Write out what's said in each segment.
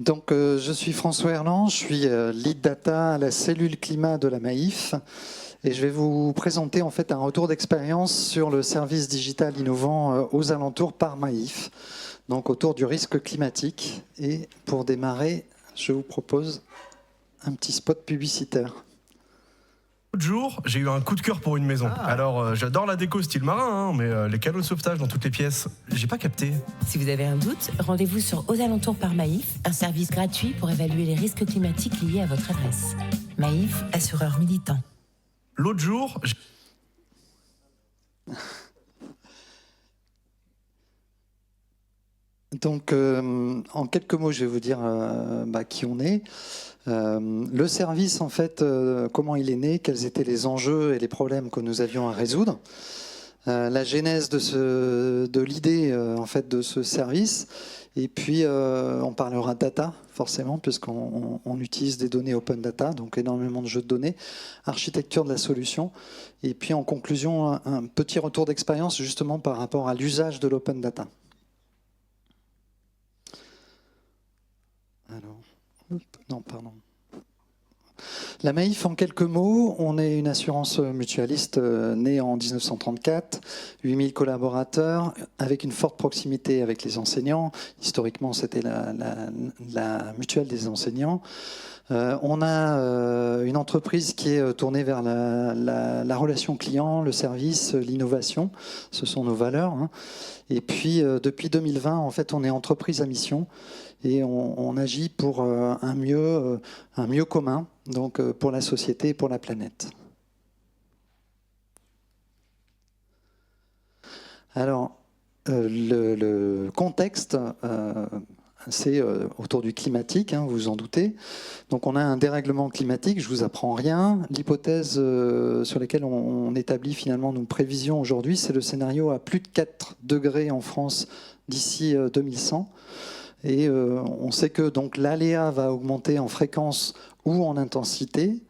Je suis François Herland, je suis lead data à la cellule climat de la Maïf et je vais vous présenter en fait un retour d'expérience sur le service digital innovant aux alentours par Maïf, donc autour du risque climatique. Et pour démarrer, je vous propose un petit spot publicitaire. L'autre jour, j'ai eu un coup de cœur pour une maison. Alors, j'adore la déco style marin, mais les canaux de sauvetage dans toutes les pièces, j'ai pas capté. Si vous avez un doute, rendez-vous sur Aux Alentours par Maïf, un service gratuit pour évaluer les risques climatiques liés à votre adresse. Maïf, assureur militant. L'autre jour, En quelques mots, je vais vous dire qui on est. Le service, en fait, comment il est né, quels étaient les enjeux et les problèmes que nous avions à résoudre. La genèse de l'idée en fait, de ce service. Et puis, on parlera data, forcément, puisqu'on utilise des données open data, donc énormément de jeux de données, architecture de la solution. Et puis, en conclusion, un petit retour d'expérience, justement, par rapport à l'usage de l'open data. La Maïf, en quelques mots, on est une assurance mutualiste née en 1934, 8000 collaborateurs, avec une forte proximité avec les enseignants. Historiquement, c'était la mutuelle des enseignants. On a une entreprise qui est tournée vers la relation client, le service, l'innovation. Ce sont nos valeurs. Et puis, depuis 2020, en fait, on est entreprise à mission et on agit pour un mieux commun, donc pour la société et pour la planète. Alors, le contexte, c'est autour du climatique, vous vous en doutez. Donc on a un dérèglement climatique, je ne vous apprends rien. L'hypothèse sur laquelle on établit finalement nos prévisions aujourd'hui, c'est le scénario à plus de 4 degrés en France d'ici 2100. Et on sait que donc l'aléa va augmenter en fréquence ou en intensité.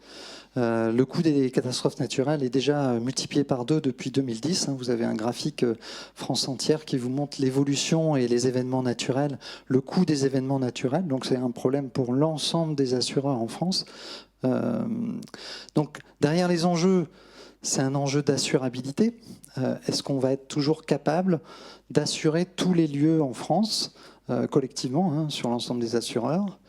Le coût des catastrophes naturelles est déjà multiplié par 2 depuis 2010. Vous avez un graphique France entière qui vous montre l'évolution et les événements naturels, le coût des événements naturels. Donc c'est un problème pour l'ensemble des assureurs en France. Donc derrière les enjeux, c'est un enjeu d'assurabilité. Est-ce qu'on va être toujours capable d'assurer tous les lieux en France collectivement sur l'ensemble des assureurs?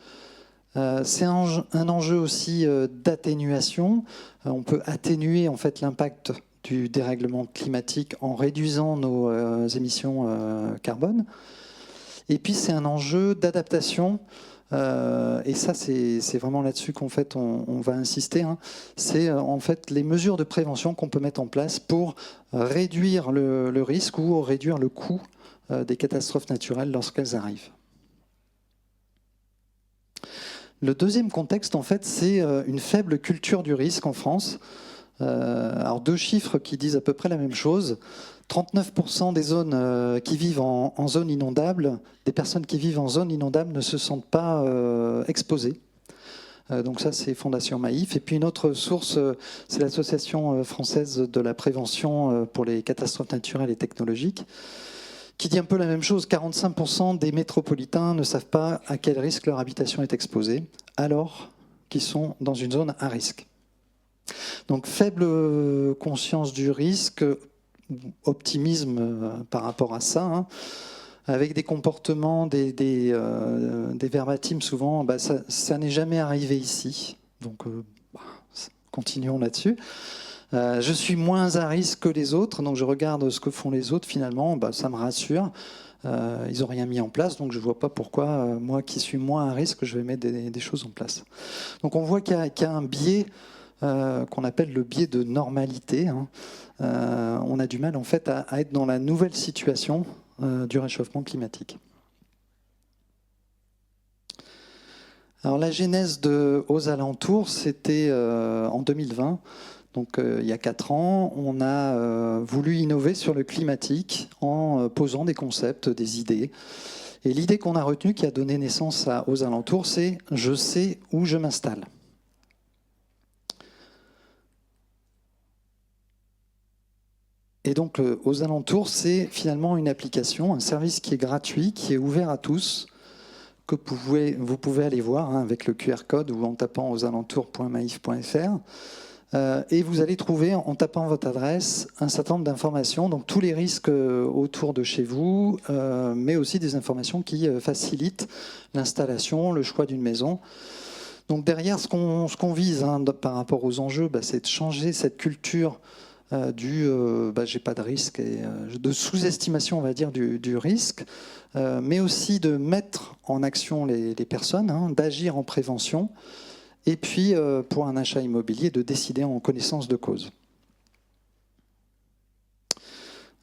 C'est un enjeu aussi d'atténuation. On peut atténuer en fait l'impact du dérèglement climatique en réduisant nos émissions carbone. Et puis c'est un enjeu d'adaptation. Et ça, c'est vraiment là-dessus qu'en fait on va insister. C'est en fait les mesures de prévention qu'on peut mettre en place pour réduire le risque ou réduire le coût des catastrophes naturelles lorsqu'elles arrivent. Le deuxième contexte, en fait, c'est une faible culture du risque en France. Alors, 2 chiffres qui disent à peu près la même chose. 39% des zones qui vivent en zone inondable, des personnes qui vivent en zone inondable ne se sentent pas exposées. Donc ça, c'est Fondation Maïf. Et puis une autre source, c'est l'Association française de la prévention pour les catastrophes naturelles et technologiques, qui dit un peu la même chose. 45% des métropolitains ne savent pas à quel risque leur habitation est exposée, alors qu'ils sont dans une zone à risque. Donc faible conscience du risque, optimisme par rapport à ça, avec des comportements, des verbatims souvent, ça n'est jamais arrivé ici. Donc continuons là-dessus. Je suis moins à risque que les autres, donc je regarde ce que font les autres, finalement, ça me rassure. Ils n'ont rien mis en place, donc je ne vois pas pourquoi, moi qui suis moins à risque, je vais mettre des choses en place. Donc on voit qu'il y a un biais qu'on appelle le biais de normalité. On a du mal en fait à être dans la nouvelle situation du réchauffement climatique. Alors la genèse de Aux Alentours, c'était en 2020. Donc il y a 4 ans, on a voulu innover sur le climatique en posant des concepts, des idées. Et l'idée qu'on a retenue, qui a donné naissance Aux Alentours, c'est « je sais où je m'installe ». Et donc Aux Alentours, c'est finalement une application, un service qui est gratuit, qui est ouvert à tous, que vous pouvez aller voir avec le QR code ou en tapant aux alentours.maif.fr. Et vous allez trouver, en tapant votre adresse, un certain nombre d'informations, donc tous les risques autour de chez vous, mais aussi des informations qui facilitent l'installation, le choix d'une maison. Donc derrière, ce qu'on vise par rapport aux enjeux, c'est de changer cette culture j'ai pas de risque, et de sous-estimation, on va dire, du risque, mais aussi de mettre en action les personnes, d'agir en prévention, et puis pour un achat immobilier, de décider en connaissance de cause.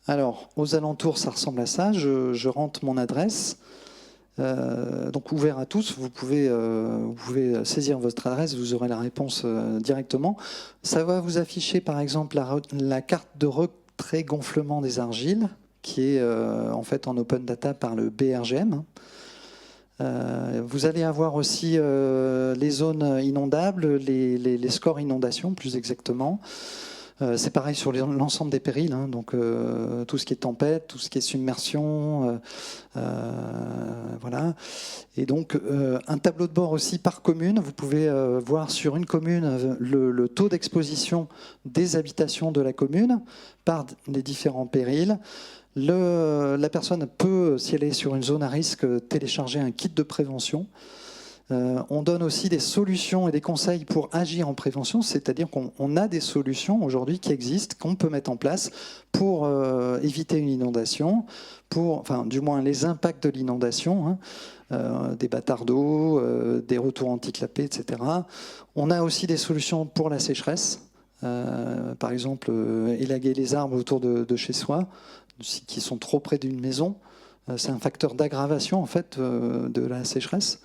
Alors, aux alentours, ça ressemble à ça. Je rentre mon adresse. Donc ouvert à tous, vous pouvez saisir votre adresse, vous aurez la réponse directement. Ça va vous afficher par exemple la carte de retrait gonflement des argiles, qui est en fait en open data par le BRGM. Vous allez avoir aussi les zones inondables, les scores inondations plus exactement. C'est pareil sur l'ensemble des périls, donc tout ce qui est tempête, tout ce qui est submersion, voilà. Et donc un tableau de bord aussi par commune. Vous pouvez voir sur une commune le taux d'exposition des habitations de la commune par les différents périls. La personne peut, si elle est sur une zone à risque, télécharger un kit de prévention. On donne aussi des solutions et des conseils pour agir en prévention, c'est-à-dire qu'on a des solutions aujourd'hui qui existent, qu'on peut mettre en place pour éviter une inondation, du moins les impacts de l'inondation, des bâtards d'eau, des retours anticlapés, etc. On a aussi des solutions pour la sécheresse, par exemple élaguer les arbres autour de chez soi, qui sont trop près d'une maison. C'est un facteur d'aggravation en fait de la sécheresse.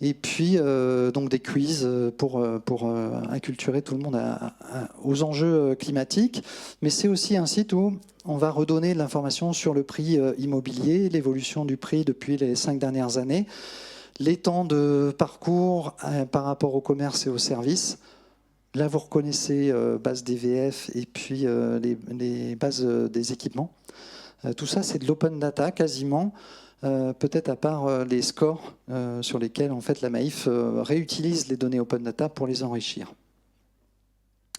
Et puis donc des quiz pour acculturer tout le monde aux enjeux climatiques. Mais c'est aussi un site où on va redonner de l'information sur le prix immobilier, l'évolution du prix depuis les 5 dernières années, les temps de parcours par rapport au commerce et aux services. Là, vous reconnaissez base DVF et puis les bases des équipements. Tout ça, c'est de l'open data quasiment. Peut-être à part les scores sur lesquels en fait, la Maif réutilise les données open data pour les enrichir.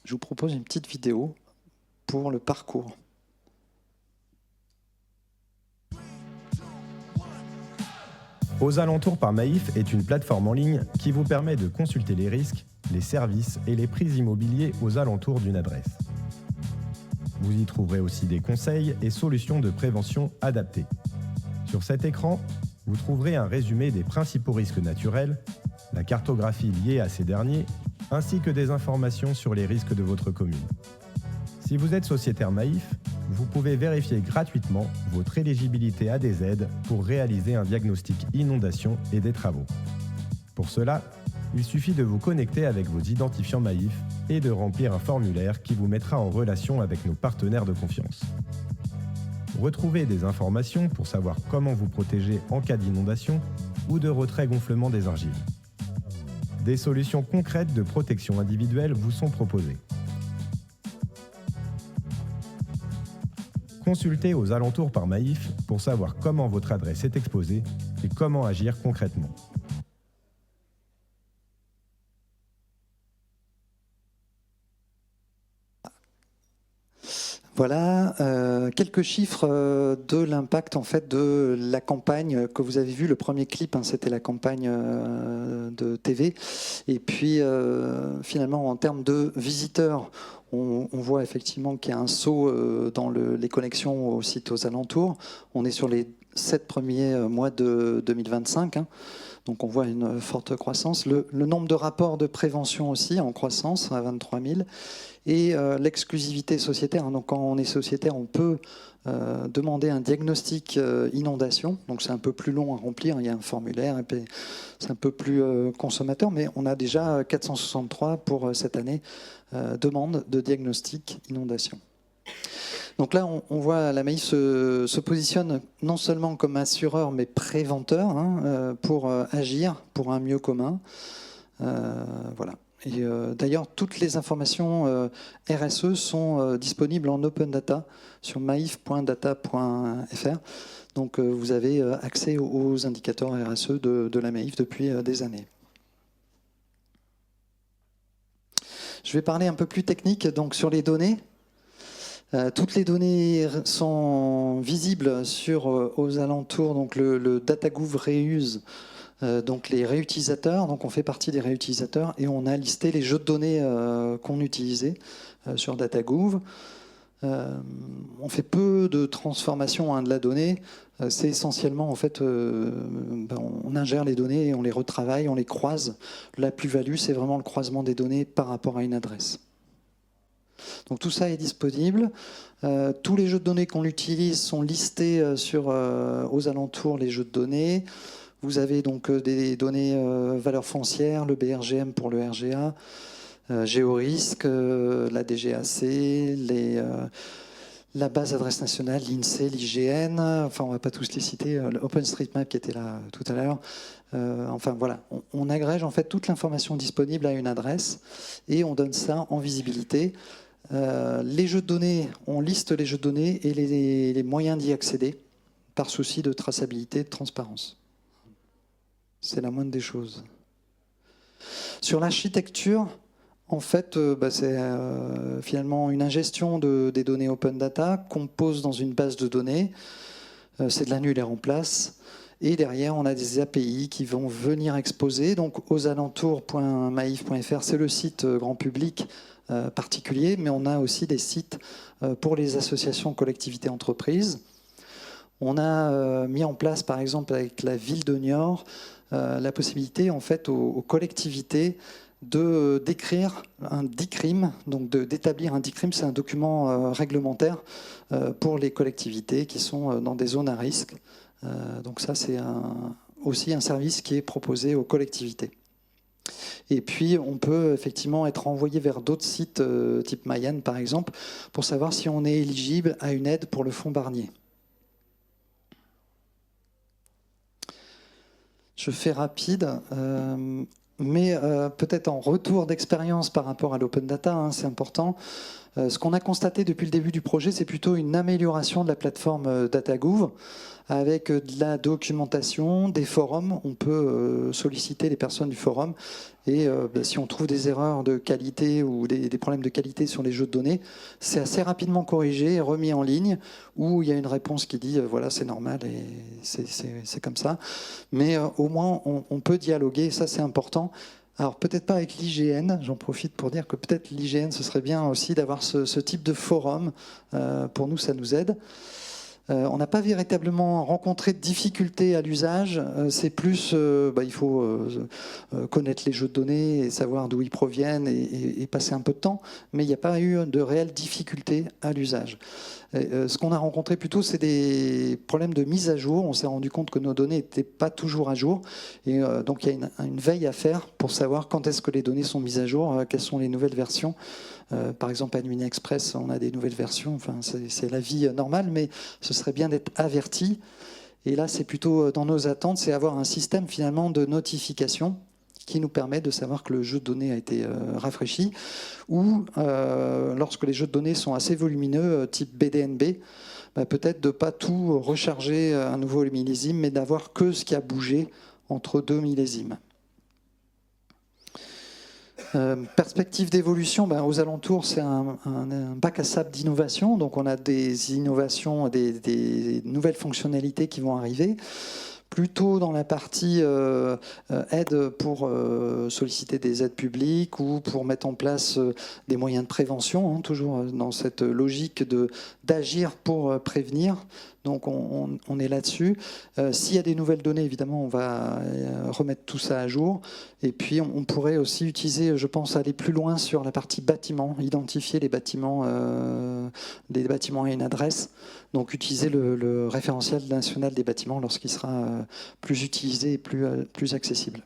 Je vous propose une petite vidéo pour le parcours. Aux alentours par Maif est une plateforme en ligne qui vous permet de consulter les risques, les services et les prix immobiliers aux alentours d'une adresse. Vous y trouverez aussi des conseils et solutions de prévention adaptées. Sur cet écran, vous trouverez un résumé des principaux risques naturels, la cartographie liée à ces derniers, ainsi que des informations sur les risques de votre commune. Si vous êtes sociétaire Maif, vous pouvez vérifier gratuitement votre éligibilité à des aides pour réaliser un diagnostic inondation et des travaux. Pour cela, il suffit de vous connecter avec vos identifiants Maif et de remplir un formulaire qui vous mettra en relation avec nos partenaires de confiance. Retrouvez des informations pour savoir comment vous protéger en cas d'inondation ou de retrait-gonflement des argiles. Des solutions concrètes de protection individuelle vous sont proposées. Consultez aux alentours par Maif pour savoir comment votre adresse est exposée et comment agir concrètement. Voilà quelques chiffres de l'impact en fait de la campagne que vous avez vu. Le premier clip, c'était la campagne de TV. Et puis finalement, en termes de visiteurs, on voit effectivement qu'il y a un saut dans les connexions aux sites aux alentours. On est sur les 7 premiers mois de 2025. Donc on voit une forte croissance. Le nombre de rapports de prévention aussi en croissance à 23 000. Et l'exclusivité sociétaire. Donc quand on est sociétaire, on peut demander un diagnostic inondation. Donc c'est un peu plus long à remplir. Il y a un formulaire. Et puis c'est un peu plus consommateur. Mais on a déjà 463 pour cette année demandes de diagnostic inondation. Donc là, on voit la Maif se positionne non seulement comme assureur, mais préventeur pour agir pour un mieux commun. Voilà. Et d'ailleurs, toutes les informations RSE sont disponibles en open data sur maif.data.fr. Donc vous avez accès aux indicateurs RSE de la Maïf depuis des années. Je vais parler un peu plus technique donc, sur les données. Toutes les données sont visibles aux alentours, donc le DataGouv Reuse, donc les réutilisateurs. Donc on fait partie des réutilisateurs et on a listé les jeux de données qu'on utilisait sur DataGouv. On fait peu de transformation de la donnée. C'est essentiellement, en fait, on ingère les données, on les retravaille, on les croise. La plus-value, c'est vraiment le croisement des données par rapport à une adresse. Donc tout ça est disponible. Tous les jeux de données qu'on utilise sont listés aux alentours, les jeux de données. Vous avez donc des données valeurs foncières, le BRGM pour le RGA, Géorisque, la DGAC, la base adresse nationale, l'INSEE, l'IGN, enfin on ne va pas tous les citer, l'OpenStreetMap qui était là tout à l'heure. Enfin voilà, on agrège en fait toute l'information disponible à une adresse et on donne ça en visibilité. Les jeux de données, on liste les jeux de données et les moyens d'y accéder par souci de traçabilité et de transparence. C'est la moindre des choses. Sur l'architecture, en fait, c'est finalement une ingestion des données open data qu'on pose dans une base de données. C'est de l'annulaire en place. Et derrière, on a des API qui vont venir exposer. Donc, aux alentours.maif.fr, c'est le site grand public particulier, mais on a aussi des sites pour les associations, collectivités, entreprises. On a mis en place, par exemple, avec la ville de Niort, la possibilité, en fait, aux collectivités d'écrire un DICRIM, donc d'établir un DICRIM, c'est un document réglementaire pour les collectivités qui sont dans des zones à risque. Donc ça, c'est aussi un service qui est proposé aux collectivités. Et puis, on peut effectivement être envoyé vers d'autres sites, type Mayan par exemple, pour savoir si on est éligible à une aide pour le fonds Barnier. Je fais rapide. Mais peut-être en retour d'expérience par rapport à l'open data, c'est important. Ce qu'on a constaté depuis le début du projet, c'est plutôt une amélioration de la plateforme DataGouv avec de la documentation, des forums. On peut solliciter les personnes du forum et si on trouve des erreurs de qualité ou des problèmes de qualité sur les jeux de données, c'est assez rapidement corrigé et remis en ligne où il y a une réponse qui dit voilà, c'est normal et c'est comme ça. Mais au moins, on peut dialoguer, ça c'est important. Alors peut-être pas avec l'IGN, j'en profite pour dire que peut-être l'IGN, ce serait bien aussi d'avoir ce type de forum. Pour nous, ça nous aide. On n'a pas véritablement rencontré de difficultés à l'usage. C'est plus, il faut connaître les jeux de données et savoir d'où ils proviennent et passer un peu de temps. Mais il n'y a pas eu de réelles difficultés à l'usage. Ce qu'on a rencontré plutôt, c'est des problèmes de mise à jour. On s'est rendu compte que nos données n'étaient pas toujours à jour. Et donc il y a une veille à faire pour savoir quand est-ce que les données sont mises à jour, quelles sont les nouvelles versions. Par exemple, à Admin Express, on a des nouvelles versions. Enfin, c'est la vie normale, mais ce serait bien d'être averti. Et là, c'est plutôt dans nos attentes, c'est avoir un système finalement de notification qui nous permet de savoir que le jeu de données a été rafraîchi, ou lorsque les jeux de données sont assez volumineux, type BDNB, peut-être de ne pas tout recharger un nouveau millésime, mais d'avoir que ce qui a bougé entre deux millésimes. Perspective d'évolution, aux alentours, c'est un bac à sable d'innovation. Donc on a des innovations, des nouvelles fonctionnalités qui vont arriver. Plutôt dans la partie aide pour solliciter des aides publiques ou pour mettre en place des moyens de prévention, toujours dans cette logique d'agir pour prévenir. Donc on est là-dessus. S'il y a des nouvelles données, évidemment, on va remettre tout ça à jour. Et puis on pourrait aussi utiliser, je pense, aller plus loin sur la partie bâtiment, identifier les bâtiments à une adresse. Donc utiliser le référentiel national des bâtiments lorsqu'il sera plus utilisé et plus accessible.